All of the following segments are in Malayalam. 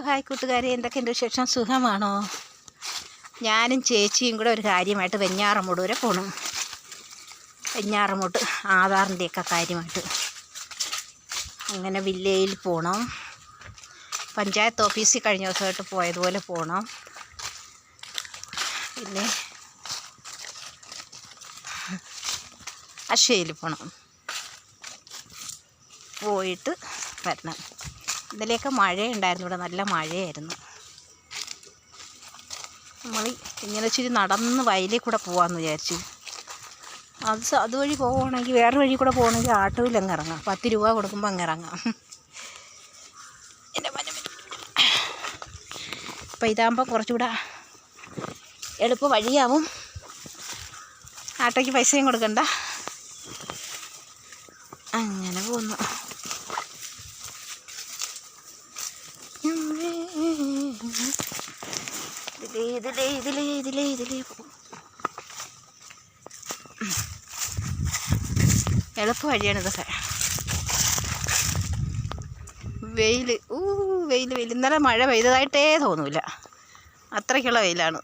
ഹായ് കൂട്ടുകാരെ, എന്തൊക്കെയുണ്ട് വിശേഷം? സുഖമാണോ? ഞാനും ചേച്ചിയും കൂടെ ഒരു കാര്യമായിട്ട് വെഞ്ഞാറമൂട് വരെ പോകണം. വെഞ്ഞാറമൂട് ആധാറിൻ്റെയൊക്കെ കാര്യമായിട്ട് അങ്ങനെ വില്ലേജിൽ പോകണം. പഞ്ചായത്ത് ഓഫീസിൽ കഴിഞ്ഞ ദിവസമായിട്ട് പോയതുപോലെ പോകണം. പിന്നെ അക്ഷയയിൽ പോകണം. പോയിട്ട് വരണം. ഇന്നലെയൊക്കെ മഴയുണ്ടായിരുന്നു, ഇവിടെ നല്ല മഴയായിരുന്നു. നമ്മൾ ഇങ്ങനെ ഇച്ചിരി നടന്ന് വയലിൽ കൂടെ പോകാമെന്ന് വിചാരിച്ചു. അതുവഴി പോവുകയാണെങ്കിൽ, വേറെ വഴി കൂടെ പോകണമെങ്കിൽ ആട്ടോയിൽ അങ്ങ് ഇറങ്ങാം. 10 രൂപ കൊടുക്കുമ്പോൾ അങ്ങ് ഇറങ്ങാം. അപ്പം ഇതാകുമ്പോൾ കുറച്ചുകൂടെ എളുപ്പ വഴിയാവും. ആട്ടോയ്ക്ക് പൈസയും കൊടുക്കണ്ട. അങ്ങനെ പോന്നു. ഇതിലേ എളുപ്പ വഴിയാണിതൊക്കെ. വെയിൽ ഇന്നലെ മഴ പെയ്തതായിട്ടേ തോന്നൂല, അത്രയ്ക്കുള്ള വെയിലാണ്.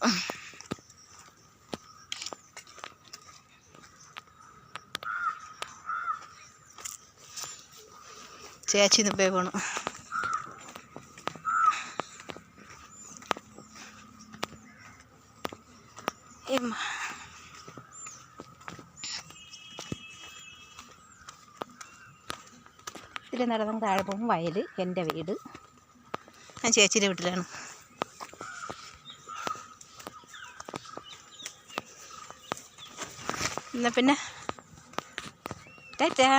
ചേച്ചി മുമ്പേ പോണു. ഇതിൽ നടന്ന് താഴെ പോകും വയൽ. എൻ്റെ വീട്, ഞാൻ ചേച്ചിയുടെ വീട്ടിലാണ്. എന്നാ പിന്നെ ടാറ്റാ.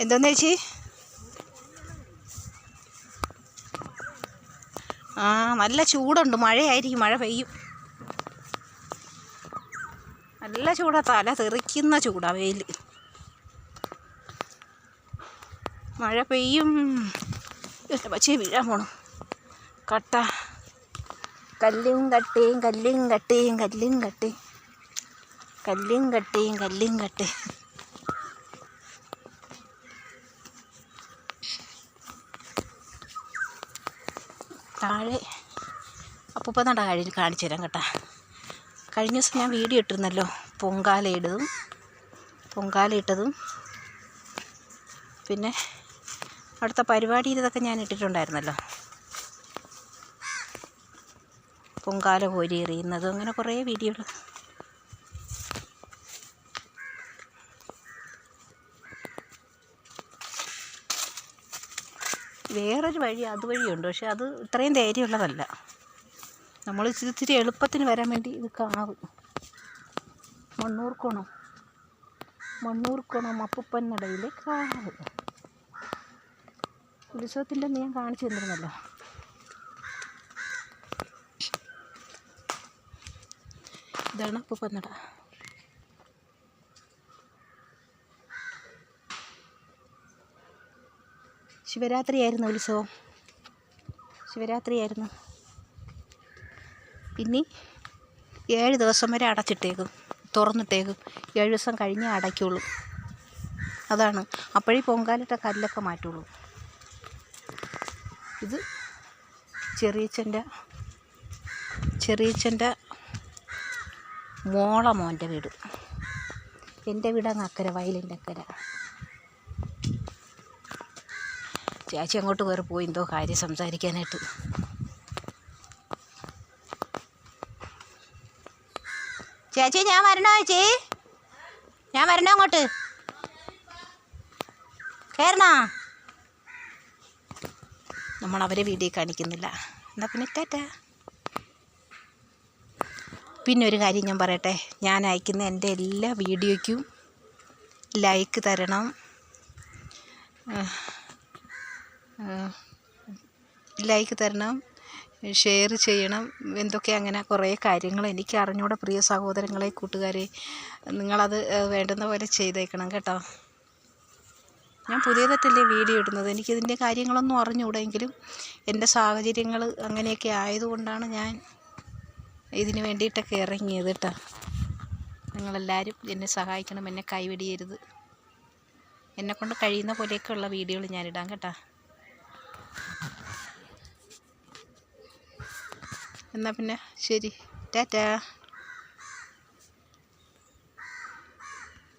എന്തോന്ന് ചേച്ചി? നല്ല ചൂടുണ്ട്. മഴയായിരിക്കും, മഴ പെയ്യും. നല്ല ചൂടാ, തല തെറിക്കുന്ന ചൂടാ. വെയിൽ, മഴ പെയ്യും. പക്ഷേ വീഴാൻ പോണു. കട്ട കല്ലും കട്ടയും. താഴെ അപ്പൂപ്പൻ നട കാണിച്ചു തരാം കേട്ടോ. കഴിഞ്ഞ ദിവസം ഞാൻ വീഡിയോ ഇട്ടിരുന്നല്ലോ, പൊങ്കാലയിട്ടതും പിന്നെ അടുത്ത പരിപാടിയിലതൊക്കെ ഞാൻ ഇട്ടിട്ടുണ്ടായിരുന്നല്ലോ. പൊങ്കാല കോരി എറിയുന്നതും അങ്ങനെ കുറേ വീഡിയോകൾ. വേറൊരു വഴി അതുവഴിയുണ്ട്, പക്ഷെ അത് ഇത്രയും ധൈര്യമുള്ളതല്ല. നമ്മൾ ഇച്ചിരി എളുപ്പത്തിന് വരാൻ വേണ്ടി ഇത് കാവ്. മണ്ണൂർക്കുണം അപ്പൂപ്പൻ നടയിലെ കാവ്. ഉത്സവത്തിൻ്റെ ഞാൻ കാണിച്ചു തന്നിരുന്നല്ലോ. ഇതാണ് അപ്പൂപ്പൻ നട. ശിവരാത്രിയായിരുന്നു ഉത്സവം. പിന്നെ 7 ദിവസം വരെ തുറന്നിട്ടേക്കും. 7 ദിവസം കഴിഞ്ഞേ അടയ്ക്കുള്ളൂ. അതാണ്. അപ്പോഴേ പൊങ്കാലിട്ട കല്ലൊക്കെ മാറ്റുള്ളൂ. ഇത് ചെറിയച്ഛൻ്റെ മോൻ്റെ വീട്. എൻ്റെ വീടങ്ങ് അക്കര, വയലിൻ്റെ അക്കര. ചേച്ചി അങ്ങോട്ട് കയറി പോയി, എന്തോ കാര്യം സംസാരിക്കാനായിട്ട്. ചേച്ചി ഞാൻ വരണോ? ഞാൻ വരണോ അങ്ങോട്ട്? കയറണോ? നമ്മളവരെ വീഡിയോ കാണിക്കുന്നില്ല. എന്നാൽ പിന്നെ ടാറ്റാ. പിന്നെ ഒരു കാര്യം ഞാൻ പറയട്ടെ, ഞാൻ അയക്കുന്ന എൻ്റെ എല്ലാ വീഡിയോയ്ക്കും ലൈക്ക് തരണം, ഷെയർ ചെയ്യണം. എന്തൊക്കെ അങ്ങനെ കുറേ കാര്യങ്ങൾ എനിക്ക് അറിഞ്ഞൂടെ. പ്രിയ സഹോദരങ്ങളെ, കൂട്ടുകാരെ, നിങ്ങളത് വേണ്ടുന്ന പോലെ ചെയ്തേക്കണം കേട്ടോ. ഞാൻ പുതിയതായിട്ടല്ലേ വീഡിയോ ഇടുന്നത്, എനിക്കിതിൻ്റെ കാര്യങ്ങളൊന്നും അറിഞ്ഞുകൂടെങ്കിലും എൻ്റെ സാഹചര്യങ്ങൾ അങ്ങനെയൊക്കെ ആയതുകൊണ്ടാണ് ഞാൻ ഇതിന് വേണ്ടിയിട്ടൊക്കെ ഇറങ്ങിയത് കേട്ടോ. നിങ്ങളെല്ലാവരും എന്നെ സഹായിക്കണം, എന്നെ കൈവിടിയരുത്. എന്നെക്കൊണ്ട് കഴിയുന്ന പോലെയൊക്കെയുള്ള വീഡിയോകൾ ഞാനിടാം കേട്ടോ. എന്നാൽ പിന്നെ ശരി, ടാറ്റാ.